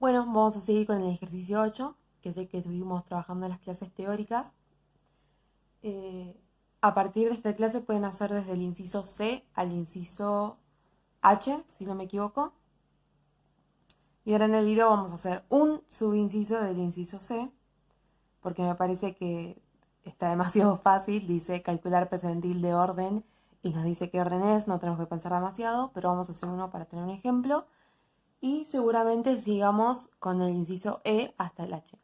Bueno, vamos a seguir con el ejercicio 8, que es el que estuvimos trabajando en las clases teóricas. A partir de esta clase pueden hacer desde el inciso C al inciso H, si no me equivoco. Y ahora en el video vamos a hacer un subinciso del inciso C, porque me parece que está demasiado fácil. Dice calcular percentil de orden y nos dice qué orden es, no tenemos que pensar demasiado, pero vamos a hacer uno para tener un ejemplo. Y seguramente sigamos con el inciso E hasta el H,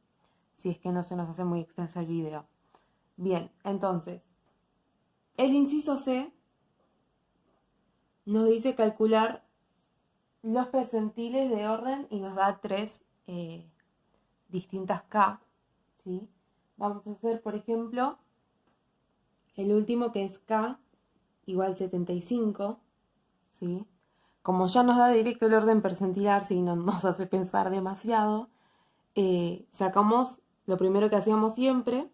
si es que no se nos hace muy extenso el video. Bien, entonces, el inciso C nos dice calcular los percentiles de orden y nos da tres distintas K, ¿sí? Vamos a hacer, por ejemplo, el último, que es K igual 75, ¿sí? Como ya nos da directo el orden percentilar, si no nos hace pensar demasiado, sacamos, lo primero que hacíamos siempre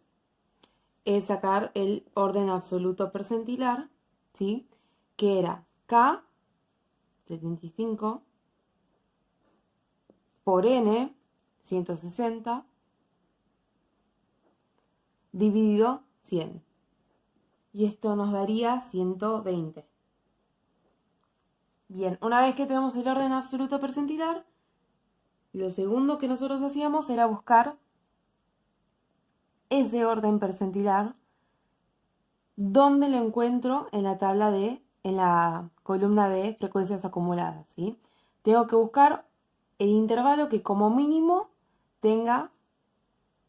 es sacar el orden absoluto percentilar, ¿sí? Que era K, 75, por N, 160, dividido 100. Y esto nos daría 120. Bien, una vez que tenemos el orden absoluto percentilar, lo segundo que nosotros hacíamos era buscar ese orden percentilar. ¿Dónde lo encuentro? En la en la columna de frecuencias acumuladas, ¿sí? Tengo que buscar el intervalo que como mínimo tenga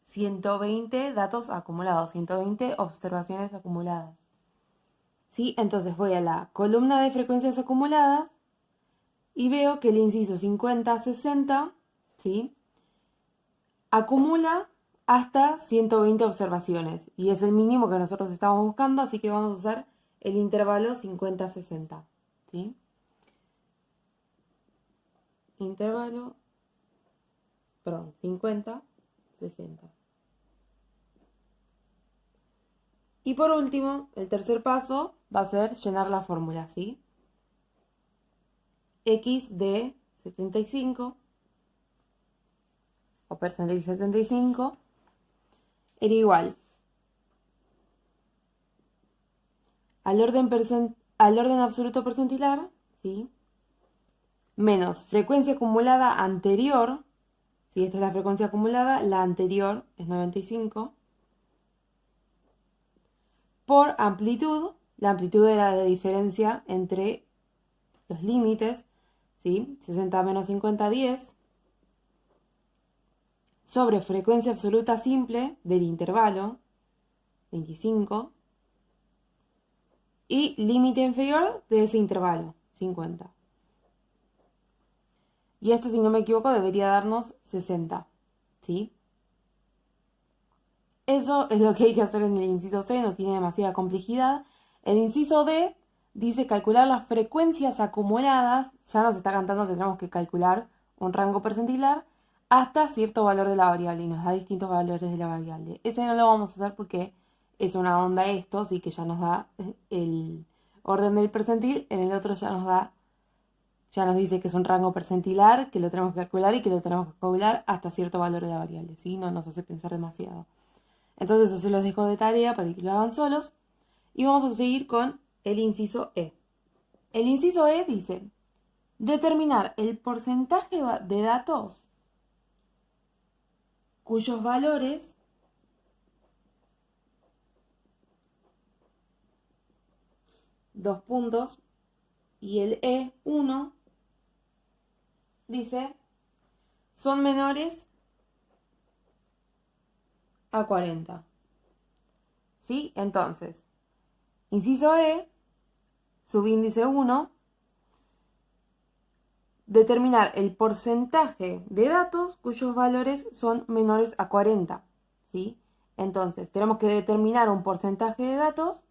120 datos acumulados, 120 observaciones acumuladas, ¿sí? Entonces voy a la columna de frecuencias acumuladas y veo que el inciso 50-60, ¿sí?, acumula hasta 120 observaciones y es el mínimo que nosotros estamos buscando, así que vamos a usar el intervalo 50-60, ¿sí? Intervalo, perdón, 50-60. Y por último, el tercer paso va a ser llenar la fórmula, ¿sí? X de 75 o percentil 75 era igual al orden absoluto percentilar, ¿sí?, menos frecuencia acumulada anterior, si esta es la frecuencia acumulada, la anterior es 95, por amplitud, la amplitud era la diferencia entre los límites, ¿sí?, 60 menos 50, 10, sobre frecuencia absoluta simple del intervalo, 25, y límite inferior de ese intervalo, 50. Y esto, si no me equivoco, debería darnos 60, ¿sí? Eso es lo que hay que hacer en el inciso C, no tiene demasiada complejidad. El inciso D dice calcular las frecuencias acumuladas, ya nos está cantando que tenemos que calcular un rango percentilar hasta cierto valor de la variable y nos da distintos valores de la variable. Ese no lo vamos a hacer porque es una onda esto, así que ya nos da el orden del percentil. En el otro ya nos dice que es un rango percentilar, que lo tenemos que calcular y que lo tenemos que calcular hasta cierto valor de la variable, ¿sí? No nos hace pensar demasiado. Entonces eso se los dejo de tarea para que lo hagan solos. Y vamos a seguir con el inciso E. El inciso E dice determinar el porcentaje de datos cuyos valores dos puntos, y el E1 dice son menores a 40. ¿Sí? Entonces, inciso E, subíndice 1, determinar el porcentaje de datos cuyos valores son menores a 40. ¿Sí? Entonces, tenemos que determinar un porcentaje de datos,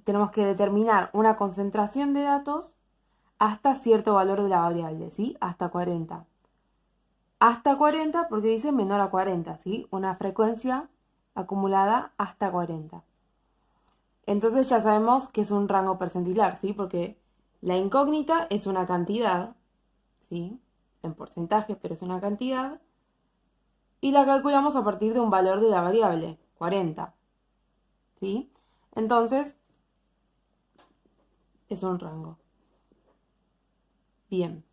tenemos que determinar una concentración de datos hasta cierto valor de la variable, ¿sí? Hasta 40. Hasta 40 porque dice menor a 40, ¿sí? Una frecuencia acumulada hasta 40. Entonces ya sabemos que es un rango percentilar, ¿sí? Porque la incógnita es una cantidad, ¿sí? en porcentaje, pero es una cantidad, y la calculamos a partir de un valor de la variable, 40. ¿Sí? Entonces, es un rango. Bien.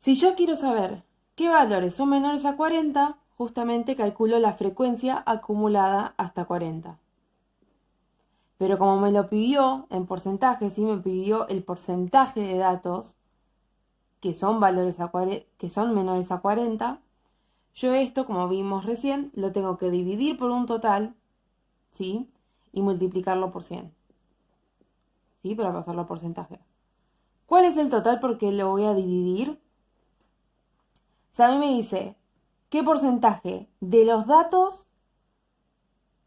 Si yo quiero saber qué valores son menores a 40, justamente calculo la frecuencia acumulada hasta 40. Pero como me lo pidió en porcentaje, sí me pidió el porcentaje de datos que son que son menores a 40, yo esto, como vimos recién, lo tengo que dividir por un total, ¿sí? Y multiplicarlo por 100, ¿sí? Para pasarlo a porcentaje. ¿Cuál es el total porque lo voy a dividir? Si a mí me dice, ¿qué porcentaje de los datos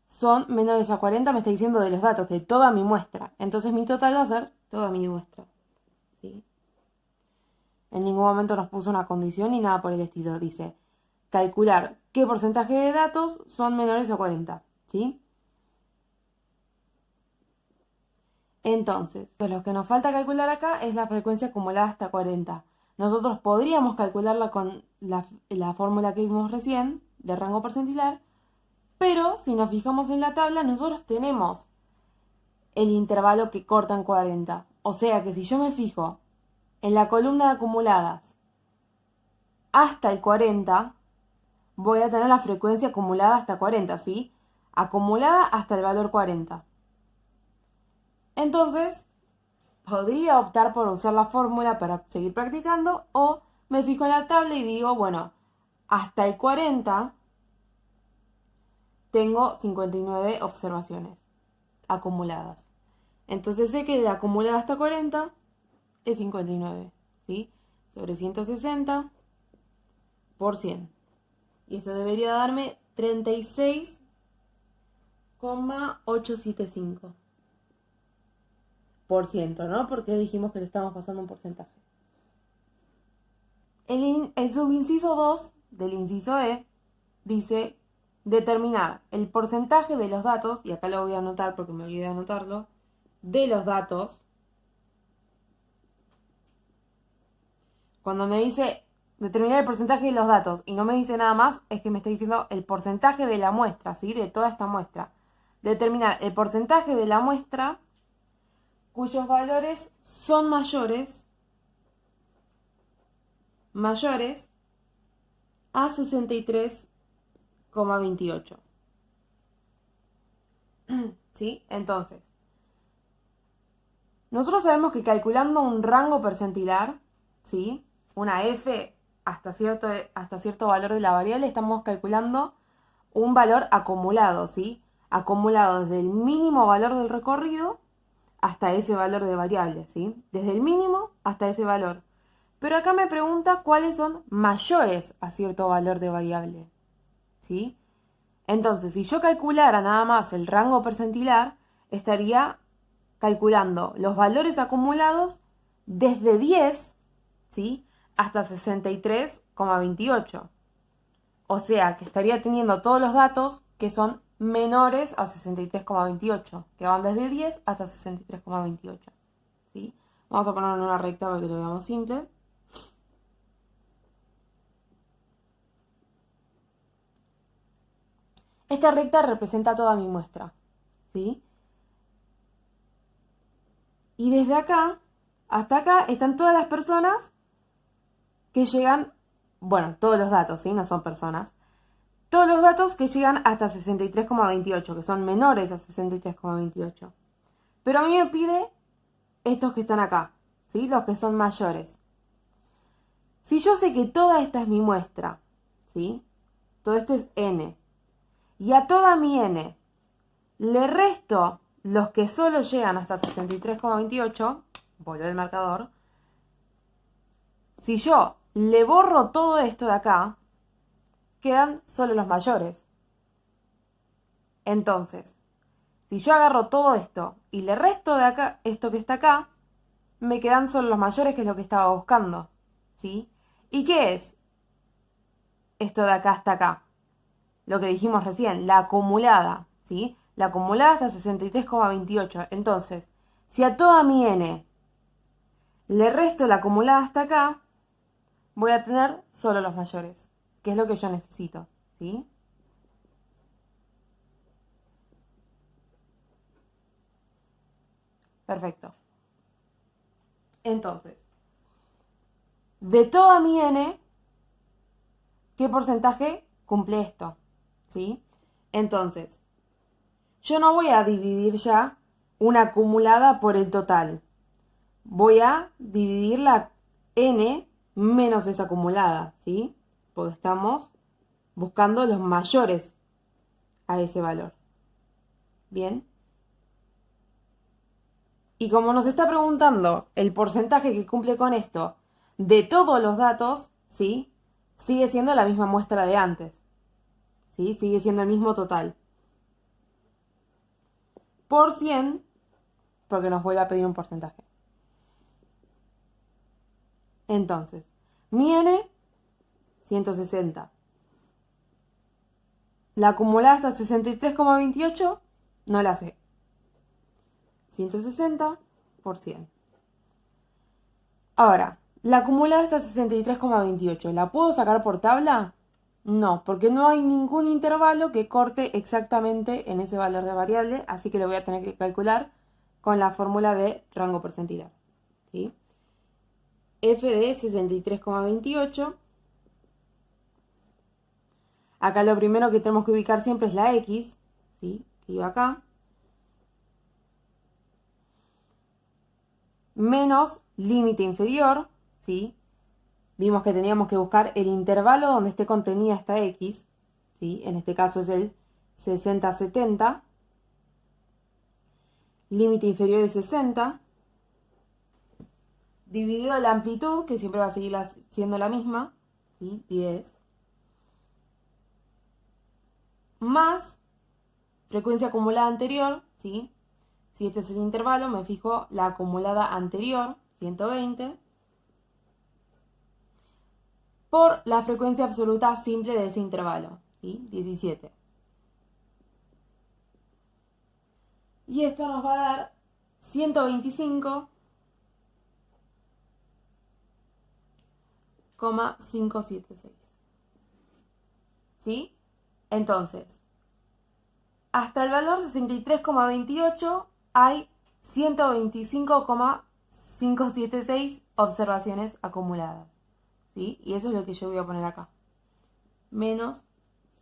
son menores a 40? Me está diciendo de los datos, de toda mi muestra. Entonces mi total va a ser toda mi muestra, ¿sí? En ningún momento nos puso una condición ni nada por el estilo. Dice, calcular qué porcentaje de datos son menores a 40, ¿sí? Entonces, lo que nos falta calcular acá es la frecuencia acumulada hasta 40. Nosotros podríamos calcularla con la fórmula que vimos recién, de rango percentilar, pero si nos fijamos en la tabla, nosotros tenemos el intervalo que corta en 40. O sea que si yo me fijo en la columna de acumuladas hasta el 40, voy a tener la frecuencia acumulada hasta 40, ¿sí? Acumulada hasta el valor 40. Entonces, podría optar por usar la fórmula para seguir practicando o me fijo en la tabla y digo, bueno, hasta el 40 tengo 59 observaciones acumuladas. Entonces sé que de acumulada hasta 40 es 59, ¿sí? Sobre 160 por 100. Y esto debería darme 36,875%, ¿no? Porque dijimos que le estamos pasando un porcentaje. El subinciso 2 del inciso E dice determinar el porcentaje de los datos, y acá lo voy a anotar porque me olvidé de anotarlo, de los datos. Cuando me dice determinar el porcentaje de los datos y no me dice nada más, es que me está diciendo el porcentaje de la muestra, ¿sí? De toda esta muestra. Determinar el porcentaje de la muestra cuyos valores son mayores a 63,28. ¿Sí? Entonces, nosotros sabemos que calculando un rango percentilar, ¿sí? Una f hasta cierto valor de la variable, estamos calculando un valor acumulado, ¿sí? Acumulado desde el mínimo valor del recorrido hasta ese valor de variable, ¿sí? Desde el mínimo hasta ese valor. Pero acá me pregunta cuáles son mayores a cierto valor de variable, ¿sí? Entonces, si yo calculara nada más el rango percentilar, estaría calculando los valores acumulados desde 10, ¿sí? Hasta 63,28. O sea que estaría teniendo todos los datos que son menores a 63,28, que van desde 10 hasta 63,28, ¿sí? Vamos a ponerlo en una recta para que lo veamos simple. Esta recta representa toda mi muestra, ¿sí? Y desde acá hasta acá están todas las personas que llegan, bueno, todos los datos, ¿sí? No son personas. Todos los datos que llegan hasta 63,28, que son menores a 63,28. Pero a mí me pide estos que están acá, ¿sí? Los que son mayores. Si yo sé que toda esta es mi muestra, ¿sí? Todo esto es n. Y a toda mi n le resto los que solo llegan hasta 63,28, volver el marcador. Si yo le borro todo esto de acá, quedan solo los mayores. Entonces, si yo agarro todo esto y le resto de acá esto que está acá, me quedan solo los mayores, que es lo que estaba buscando, ¿sí? ¿Y qué es esto de acá hasta acá? Lo que dijimos recién, la acumulada, ¿sí? La acumulada hasta 63,28. Entonces, si a toda mi n le resto la acumulada hasta acá, voy a tener solo los mayores, que es lo que yo necesito, ¿sí? Perfecto. Entonces, de toda mi n, ¿qué porcentaje cumple esto? ¿Sí? Entonces, yo no voy a dividir ya una acumulada por el total. Voy a dividir la n menos esa acumulada, ¿sí? Porque estamos buscando los mayores a ese valor. Bien. Y como nos está preguntando el porcentaje que cumple con esto de todos los datos, ¿sí? Sigue siendo la misma muestra de antes. ¿Sí? Sigue siendo el mismo total. Por 100, porque nos vuelve a pedir un porcentaje. Entonces, mi n, 160. La acumulada hasta 63,28, no la sé. 160 por 100. Ahora, la acumulada hasta 63,28, ¿la puedo sacar por tabla? No, porque no hay ningún intervalo que corte exactamente en ese valor de variable, así que lo voy a tener que calcular con la fórmula de rango percentilar. ¿Sí? F de 63,28. Acá lo primero que tenemos que ubicar siempre es la X, ¿sí? Que iba acá. Menos límite inferior, ¿sí? Vimos que teníamos que buscar el intervalo donde esté contenida esta X, ¿sí? En este caso es el 60-70. Límite inferior es 60. Dividido la amplitud, que siempre va a seguir siendo la misma, ¿sí? 10. Más frecuencia acumulada anterior, ¿sí? Si este es el intervalo, me fijo la acumulada anterior, 120, por la frecuencia absoluta simple de ese intervalo, ¿sí? 17. Y esto nos va a dar 125,576. ¿Sí? Entonces, hasta el valor 63,28 hay 125,576 observaciones acumuladas. ¿Sí? Y eso es lo que yo voy a poner acá. Menos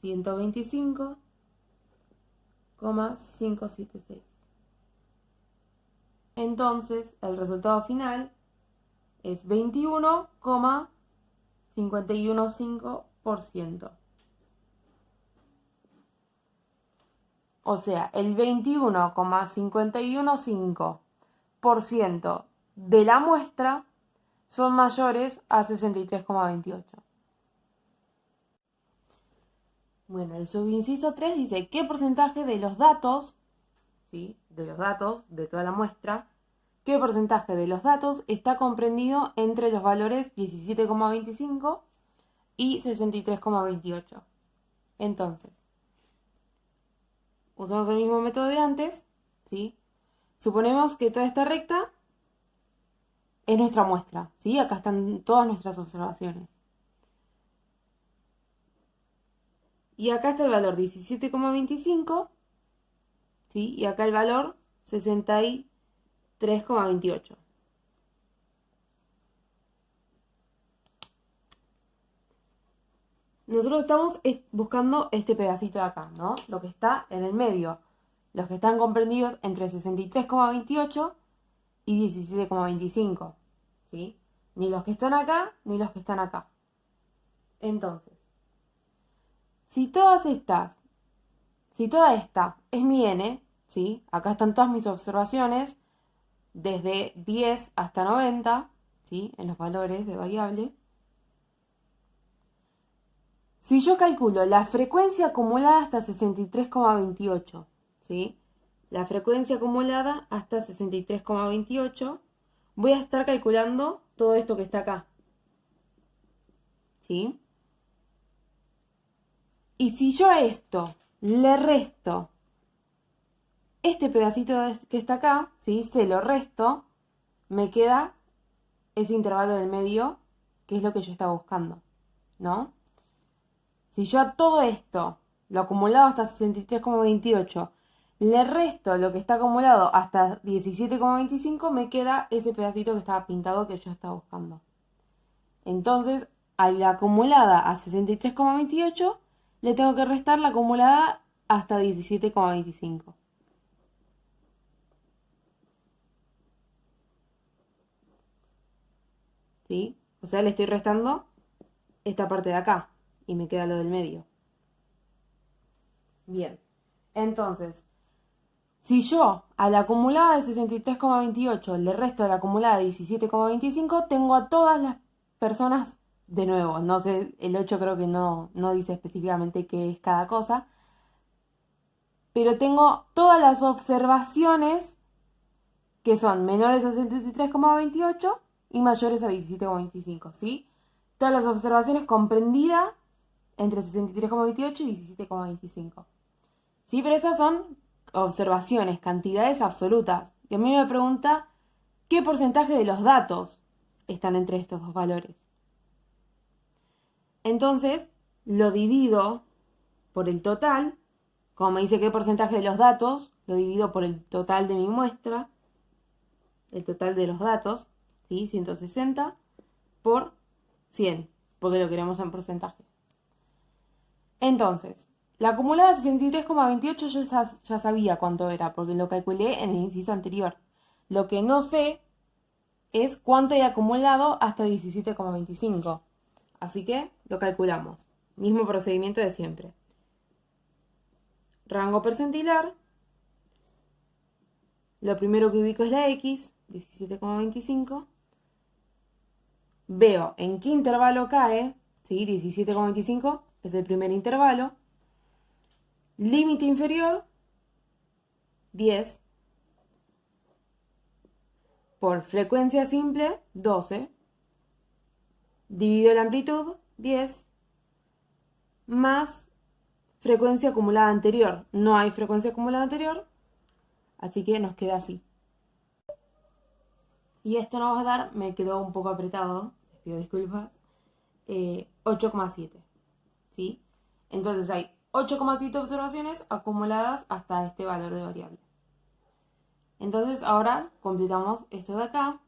125,576. Entonces, el resultado final es 21,515%. O sea, el 21,515% de la muestra son mayores a 63,28. Bueno, el subinciso 3 dice qué porcentaje de los datos, ¿sí? De los datos de toda la muestra, qué porcentaje de los datos está comprendido entre los valores 17,25 y 63,28. Entonces, usamos el mismo método de antes, ¿sí? Suponemos que toda esta recta es nuestra muestra, ¿sí? Acá están todas nuestras observaciones. Y acá está el valor 17,25, ¿sí? Y acá el valor 63,28. Nosotros estamos buscando este pedacito de acá, ¿no? Lo que está en el medio. Los que están comprendidos entre 63,28 y 17,25, ¿sí? Ni los que están acá, ni los que están acá. Entonces, si toda esta es mi n, ¿sí? Acá están todas mis observaciones, desde 10 hasta 90, ¿sí? En los valores de variable. Si yo calculo la frecuencia acumulada hasta 63,28, ¿sí? La frecuencia acumulada hasta 63,28, voy a estar calculando todo esto que está acá, ¿sí? Y si yo a esto le resto este pedacito que está acá, ¿sí? Se lo resto, me queda ese intervalo del medio que es lo que yo estaba buscando, ¿no? Si yo a todo esto, lo acumulado hasta 63,28, le resto lo que está acumulado hasta 17,25, me queda ese pedacito que estaba pintado que yo estaba buscando. Entonces, a la acumulada a 63,28, le tengo que restar la acumulada hasta 17,25. ¿Sí? O sea, le estoy restando esta parte de acá y me queda lo del medio. Bien. Entonces, si yo a la acumulada de 63,28 le resto a la acumulada de 17,25, tengo a todas las personas de nuevo. No sé, el 8 creo que no dice específicamente qué es cada cosa. Pero tengo todas las observaciones que son menores a 63,28 y mayores a 17,25, ¿sí? Todas las observaciones comprendidas entre 63,28 y 17,25. ¿Sí? Pero estas son observaciones, cantidades absolutas. Y a mí me pregunta qué porcentaje de los datos están entre estos dos valores. Entonces, lo divido por el total. Como me dice qué porcentaje de los datos, lo divido por el total de mi muestra, el total de los datos, ¿sí? 160 por 100, porque lo queremos en porcentaje. Entonces, la acumulada 63,28 yo ya sabía cuánto era, porque lo calculé en el inciso anterior. Lo que no sé es cuánto he acumulado hasta 17,25. Así que lo calculamos. Mismo procedimiento de siempre. Rango percentilar. Lo primero que ubico es la X, 17,25. Veo en qué intervalo cae, ¿sí? 17,25 es el primer intervalo. Límite inferior, 10. Por frecuencia simple, 12. Dividido la amplitud, 10. Más frecuencia acumulada anterior. No hay frecuencia acumulada anterior, así que nos queda así. Y esto nos va a dar, me quedó un poco apretado, les pido disculpas, 8,7. ¿Sí? Entonces hay 8,7 observaciones acumuladas hasta este valor de variable. Entonces ahora completamos esto de acá.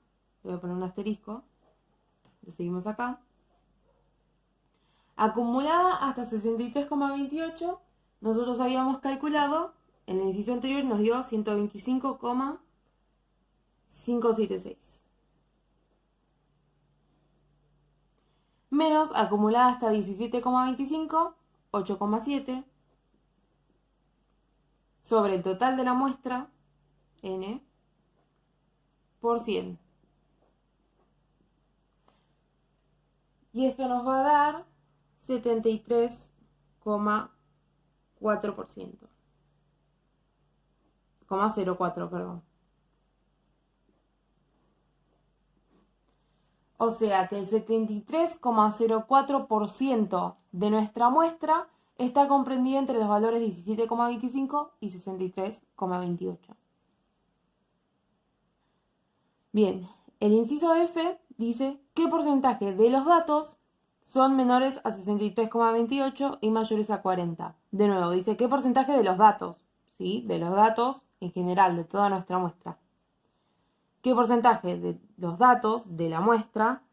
Le voy a poner un asterisco. Lo seguimos acá. Acumulada hasta 63,28. Nosotros habíamos calculado, en el inciso anterior nos dio 125,576. Menos acumulada hasta 17,25, 8,7. Sobre el total de la muestra, n, por 100. Y esto nos va a dar 73,4%. 0,4, perdón. O sea que el 73,04% de nuestra muestra está comprendida entre los valores 17,25 y 63,28. Bien, el inciso F dice qué porcentaje de los datos son menores a 63,28 y mayores a 40. De nuevo, dice qué porcentaje de los datos, ¿sí? De los datos en general, de toda nuestra muestra. ¿Qué porcentaje de los datos de la muestra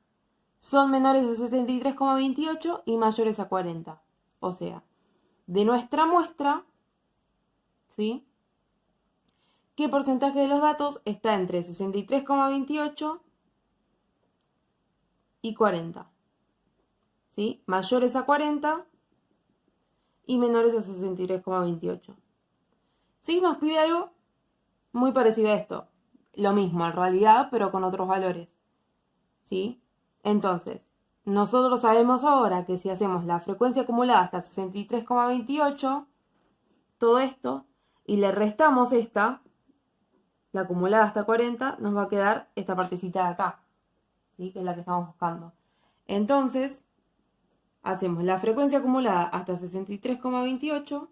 son menores a 63,28 y mayores a 40? O sea, de nuestra muestra, ¿sí? ¿Qué porcentaje de los datos está entre 63,28 y 40? ¿Sí? Mayores a 40 y menores a 63,28. ¿Sí? Nos pide algo muy parecido a esto. Lo mismo en realidad, pero con otros valores. ¿Sí? Entonces, nosotros sabemos ahora que si hacemos la frecuencia acumulada hasta 63,28, todo esto, y le restamos esta, la acumulada hasta 40, nos va a quedar esta partecita de acá, ¿sí? Que es la que estamos buscando. Entonces, hacemos la frecuencia acumulada hasta 63,28,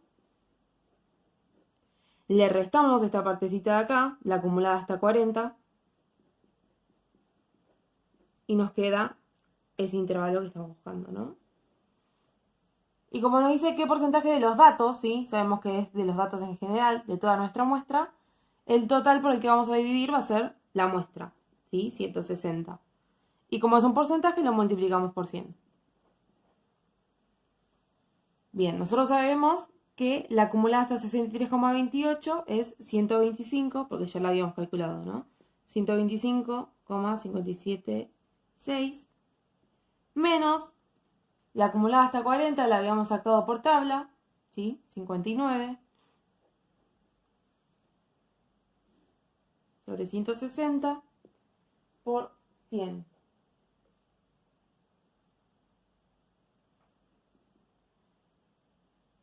le restamos esta partecita de acá, la acumulada hasta 40, y nos queda ese intervalo que estamos buscando, ¿no? Y como nos dice qué porcentaje de los datos, ¿sí? Sabemos que es de los datos en general, de toda nuestra muestra, el total por el que vamos a dividir va a ser la muestra, ¿sí? 160. Y como es un porcentaje, lo multiplicamos por 100. Bien, nosotros sabemos que la acumulada hasta 63,28 es 125, porque ya la habíamos calculado, ¿no? 125,576 menos la acumulada hasta 40 la habíamos sacado por tabla, ¿sí? 59 sobre 160 por 100.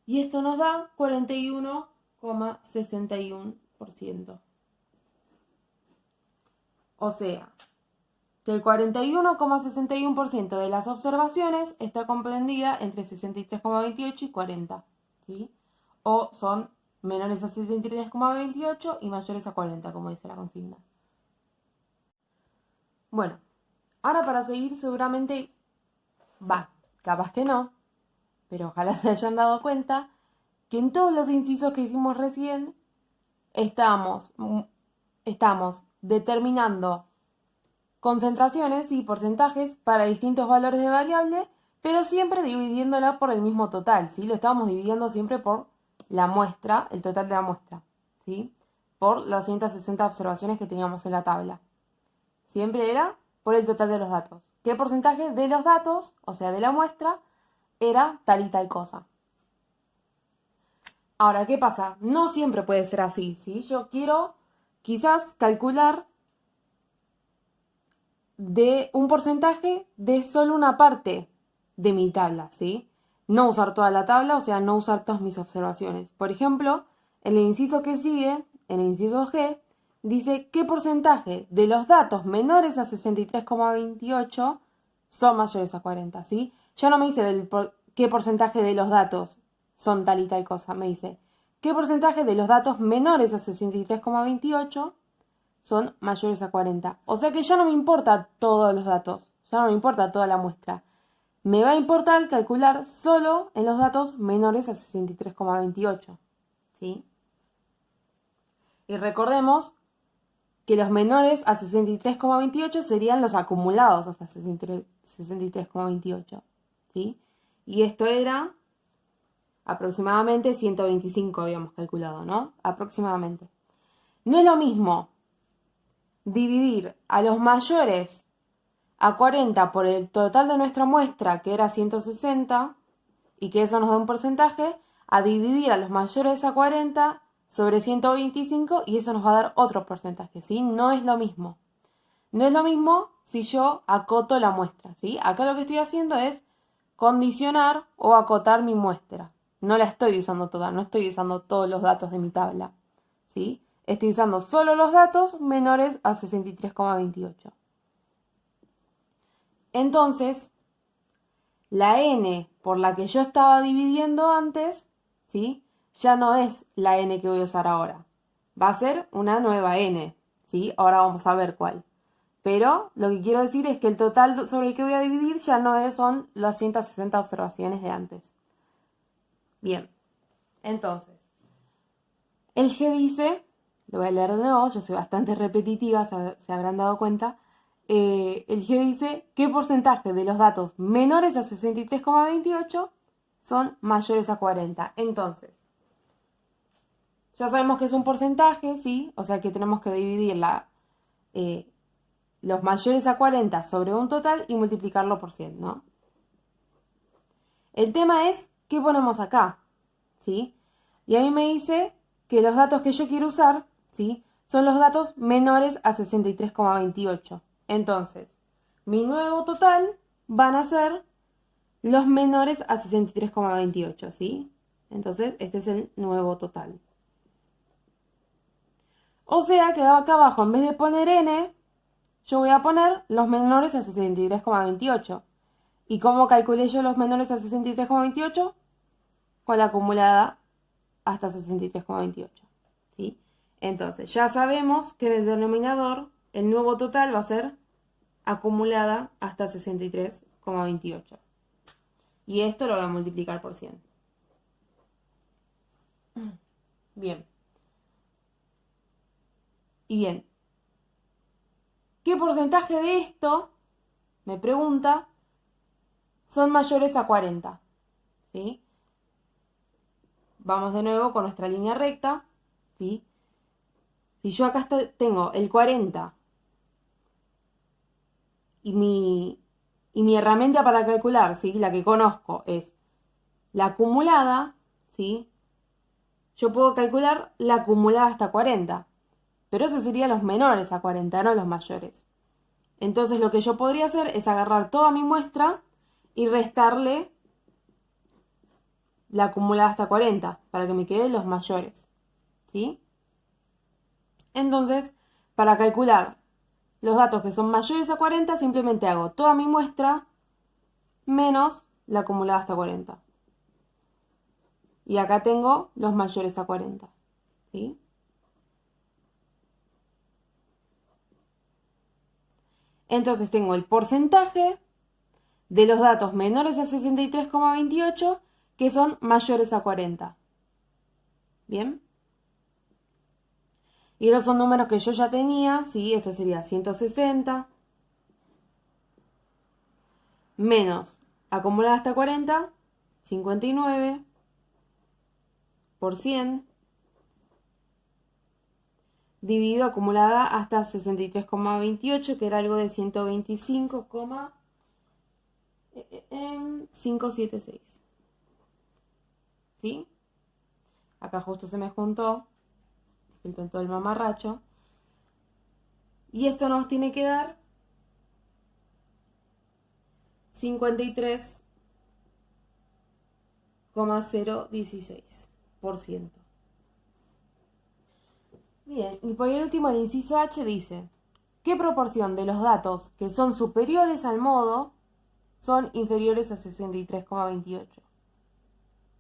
Y esto nos da 41,61%. O sea, que el 41,61% de las observaciones está comprendida entre 63,28 y 40, ¿sí? O son menores a 63,28 y mayores a 40, como dice la consigna. Bueno, ahora para seguir seguramente capaz que no, pero ojalá se hayan dado cuenta que en todos los incisos que hicimos recién estamos determinando concentraciones y porcentajes para distintos valores de variable, pero siempre dividiéndola por el mismo total, ¿sí? Lo estamos dividiendo siempre por la muestra, el total de la muestra, ¿sí? Por las 160 observaciones que teníamos en la tabla. Siempre era por el total de los datos. ¿Qué porcentaje de los datos, o sea, de la muestra, era tal y tal cosa? Ahora, ¿qué pasa? No siempre puede ser así, ¿sí? Yo quiero quizás calcular de un porcentaje de solo una parte de mi tabla, ¿sí? No usar toda la tabla, o sea, no usar todas mis observaciones. Por ejemplo, en el inciso que sigue, en el inciso G, dice qué porcentaje de los datos menores a 63,28 son mayores a 40, ¿sí? Ya no me dice qué porcentaje de los datos son tal y tal cosa, me dice qué porcentaje de los datos menores a 63,28 son mayores a 40. O sea que ya no me importa todos los datos, ya no me importa toda la muestra. Me va a importar calcular solo en los datos menores a 63,28, ¿sí? Y recordemos que los menores a 63,28 serían los acumulados hasta 63,28, ¿sí? Y esto era aproximadamente 125 habíamos calculado, ¿no? Aproximadamente. No es lo mismo dividir a los mayores a 40 por el total de nuestra muestra, que era 160, y que eso nos da un porcentaje, a dividir a los mayores a 40 sobre 125 y eso nos va a dar otro porcentaje, ¿sí? No es lo mismo. No es lo mismo si yo acoto la muestra, ¿sí? Acá lo que estoy haciendo es condicionar o acotar mi muestra. No la estoy usando toda, no estoy usando todos los datos de mi tabla, ¿sí? Estoy usando solo los datos menores a 63,28. Entonces, la n por la que yo estaba dividiendo antes, ¿sí? Ya no es la n que voy a usar ahora. Va a ser una nueva n, ¿sí? Ahora vamos a ver cuál. Pero lo que quiero decir es que el total sobre el que voy a dividir ya no son las 160 observaciones de antes. Bien, entonces, el G dice, lo voy a leer de nuevo, yo soy bastante repetitiva, se habrán dado cuenta. El G dice qué porcentaje de los datos menores a 63,28 son mayores a 40. Entonces, ya sabemos que es un porcentaje, ¿sí? O sea que tenemos que dividir los mayores a 40 sobre un total y multiplicarlo por 100, ¿no? El tema es, ¿qué ponemos acá? ¿Sí? Y a mí me dice que los datos que yo quiero usar, ¿sí? Son los datos menores a 63,28. Entonces, mi nuevo total van a ser los menores a 63,28, ¿sí? Entonces, este es el nuevo total. O sea que acá abajo, en vez de poner n, yo voy a poner los menores a 63,28. ¿Y cómo calculé yo los menores a 63,28? Con la acumulada hasta 63,28, ¿sí? Entonces, ya sabemos que en el denominador el nuevo total va a ser acumulada hasta 63,28. 63,28. Y esto lo voy a multiplicar por 100. Bien. Y bien. ¿Qué porcentaje de esto, me pregunta, son mayores a 40? ¿Sí? Vamos de nuevo con nuestra línea recta. ¿Sí? Si yo acá tengo el 40 y mi herramienta para calcular, ¿sí?, la que conozco, es la acumulada, ¿sí?, yo puedo calcular la acumulada hasta 40. Pero esos serían los menores a 40, no los mayores. Entonces lo que yo podría hacer es agarrar toda mi muestra y restarle la acumulada hasta 40 para que me queden los mayores. ¿Sí? Entonces, para calcular los datos que son mayores a 40, simplemente hago toda mi muestra menos la acumulada hasta 40. Y acá tengo los mayores a 40. ¿Sí? Entonces tengo el porcentaje de los datos menores a 63,28 que son mayores a 40. ¿Bien? Y estos son números que yo ya tenía, ¿sí? Esto sería 160 menos acumulada hasta 40, 59 por 100 dividido acumulada hasta 63,28, que era algo de 125,576. ¿Sí? Acá justo se me juntó el mamarracho. Y esto nos tiene que dar 53,016%. Bien, y por el último, el inciso H dice: ¿qué proporción de los datos que son superiores al modo son inferiores a 63,28?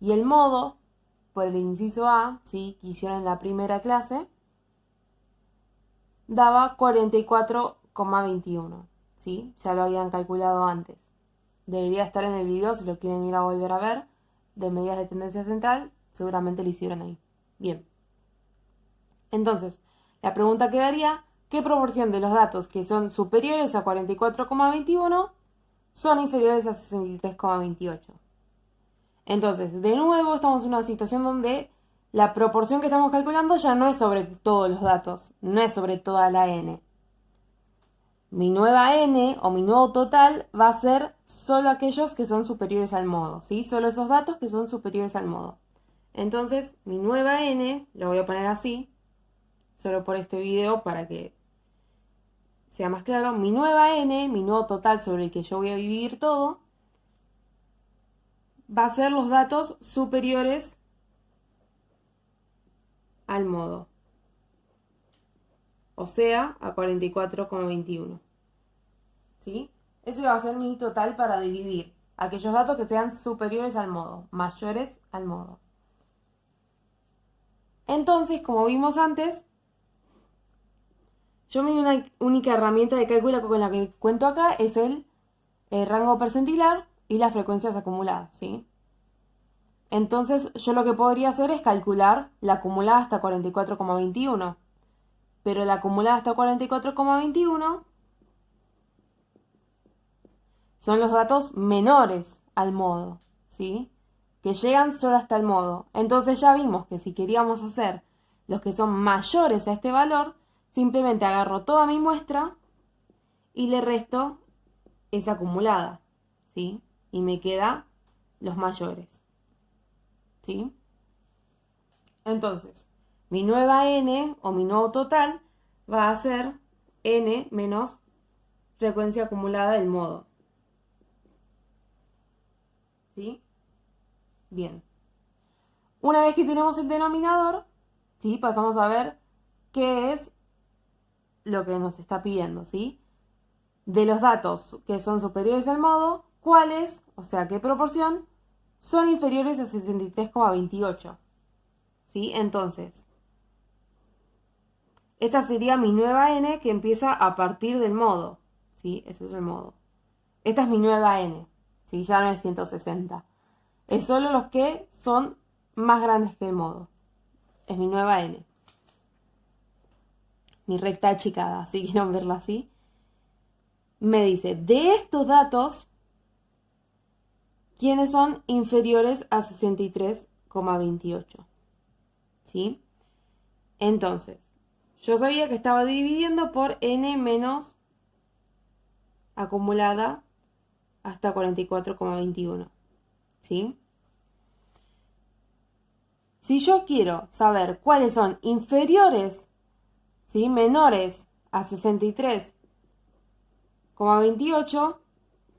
Y el modo, por el inciso A, ¿sí?, que hicieron en la primera clase, daba 44,21, ¿sí? Ya lo habían calculado antes. Debería estar en el video si lo quieren ir a volver a ver, de medidas de tendencia central, seguramente lo hicieron ahí. Bien. Entonces, la pregunta quedaría: ¿qué proporción de los datos que son superiores a 44,21 son inferiores a 63,28? Entonces, de nuevo, estamos en una situación donde la proporción que estamos calculando ya no es sobre todos los datos, no es sobre toda la n. Mi nueva n o mi nuevo total va a ser solo aquellos que son superiores al modo, ¿sí? Solo esos datos que son superiores al modo. Entonces, mi nueva n, lo voy a poner así, solo por este video para que sea más claro. Mi nueva n, mi nuevo total sobre el que yo voy a dividir todo, va a ser los datos superiores al modo, o sea, a 44,21. ¿Sí? Ese va a ser mi total para dividir aquellos datos que sean superiores al modo, mayores al modo. Entonces, como vimos antes, yo mi única herramienta de cálculo con la que cuento acá es el rango percentilar y las frecuencias acumuladas, ¿sí? Entonces, yo lo que podría hacer es calcular la acumulada hasta 44,21. Pero la acumulada hasta 44,21 son los datos menores al modo, ¿sí? Que llegan solo hasta el modo. Entonces ya vimos que si queríamos hacer los que son mayores a este valor, simplemente agarro toda mi muestra y le resto esa acumulada, ¿sí? Y me queda los mayores, ¿sí? Entonces, mi nueva n o mi nuevo total va a ser n menos frecuencia acumulada del modo. ¿Sí? Bien. Una vez que tenemos el denominador, ¿sí?, pasamos a ver qué es lo que nos está pidiendo, ¿sí? De los datos que son superiores al modo, ¿cuáles, o sea, qué proporción, son inferiores a 63,28? ¿Sí? Entonces, esta sería mi nueva n que empieza a partir del modo, ¿sí? Ese es el modo. Esta es mi nueva n, ¿sí? Ya no es 160. Es solo los que son más grandes que el modo. Es mi nueva n. Mi recta achicada, si quieren verlo así. Me dice, de estos datos, ¿quiénes son inferiores a 63,28? ¿Sí? Entonces, yo sabía que estaba dividiendo por n menos acumulada hasta 44,21. ¿Sí? Si yo quiero saber cuáles son inferiores, ¿sí? Menores a 63,28,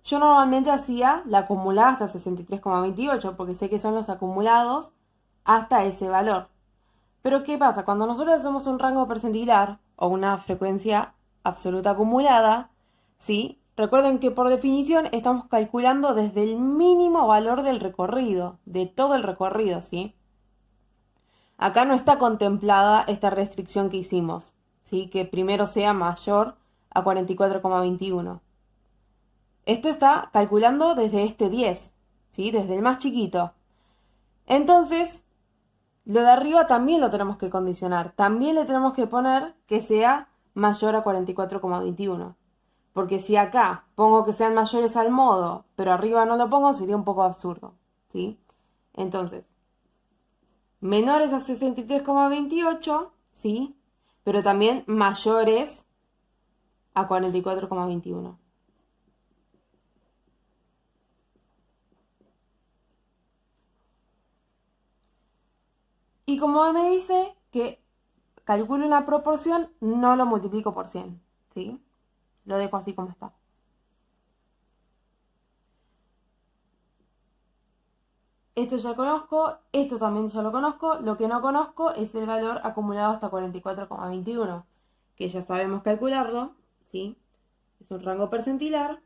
yo normalmente hacía la acumulada hasta 63,28 porque sé que son los acumulados hasta ese valor. Pero ¿qué pasa? Cuando nosotros hacemos un rango percentilar o una frecuencia absoluta acumulada, ¿sí? Recuerden que por definición estamos calculando desde el mínimo valor del recorrido, de todo el recorrido, ¿sí? Acá no está contemplada esta restricción que hicimos, ¿sí? Que primero sea mayor a 44,21. Esto está calculando desde este 10, ¿sí? Desde el más chiquito. Entonces, lo de arriba también lo tenemos que condicionar. También le tenemos que poner que sea mayor a 44,21. Porque si acá pongo que sean mayores al modo, pero arriba no lo pongo, sería un poco absurdo, ¿sí? Entonces, menores a 63,28, ¿sí? Pero también mayores a 44,21. Y como me dice que calculo una proporción, no lo multiplico por 100, ¿sí? Lo dejo así como está. Esto ya conozco, esto también ya lo conozco. Lo que no conozco es el valor acumulado hasta 44,21, que ya sabemos calcularlo, ¿sí? Es un rango percentilar,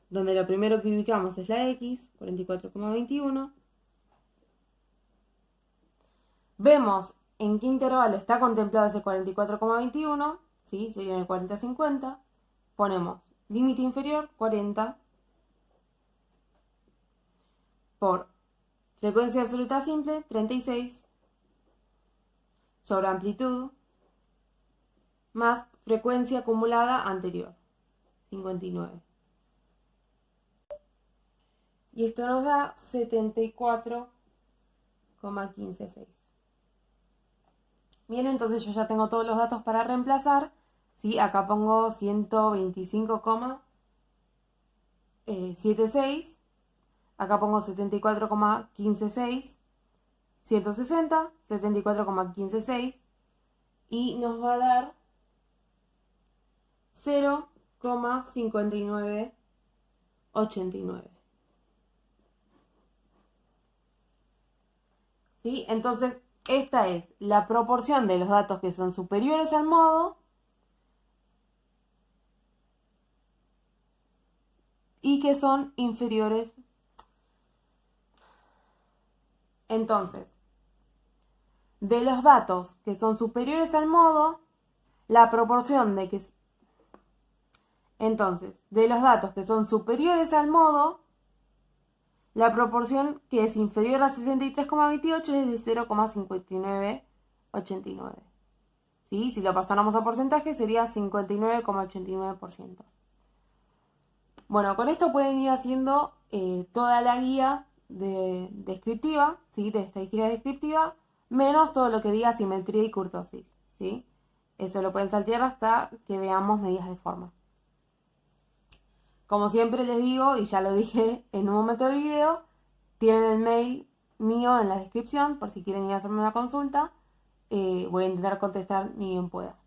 donde lo primero que ubicamos es la X, 44,21. Vemos en qué intervalo está contemplado ese 44,21, ¿sí? Sería en el 40-50. Ponemos límite inferior, 40, por frecuencia absoluta simple, 36, sobre amplitud, más frecuencia acumulada anterior, 59. Y esto nos da 74,156. Bien, entonces yo ya tengo todos los datos para reemplazar. ¿Sí? Acá pongo 125,76. Acá pongo 74,156. 160, 74,156. Y nos va a dar 0,5989. ¿Sí? Entonces, esta es la proporción de los datos que son superiores al modo y que son inferiores. Entonces, de los datos que son superiores al modo, la proporción de que... Entonces, de los datos que son superiores al modo, la proporción que es inferior a 63,28 es de 0,5989. ¿Sí? Si lo pasáramos a porcentaje sería 59,89%. Bueno, con esto pueden ir haciendo toda la guía descriptiva, ¿sí? De estadística descriptiva, menos todo lo que diga simetría y kurtosis, ¿sí? Eso lo pueden saltear hasta que veamos medidas de forma. Como siempre les digo, y ya lo dije en un momento del video, tienen el mail mío en la descripción por si quieren ir a hacerme una consulta. Voy a intentar contestar ni bien pueda.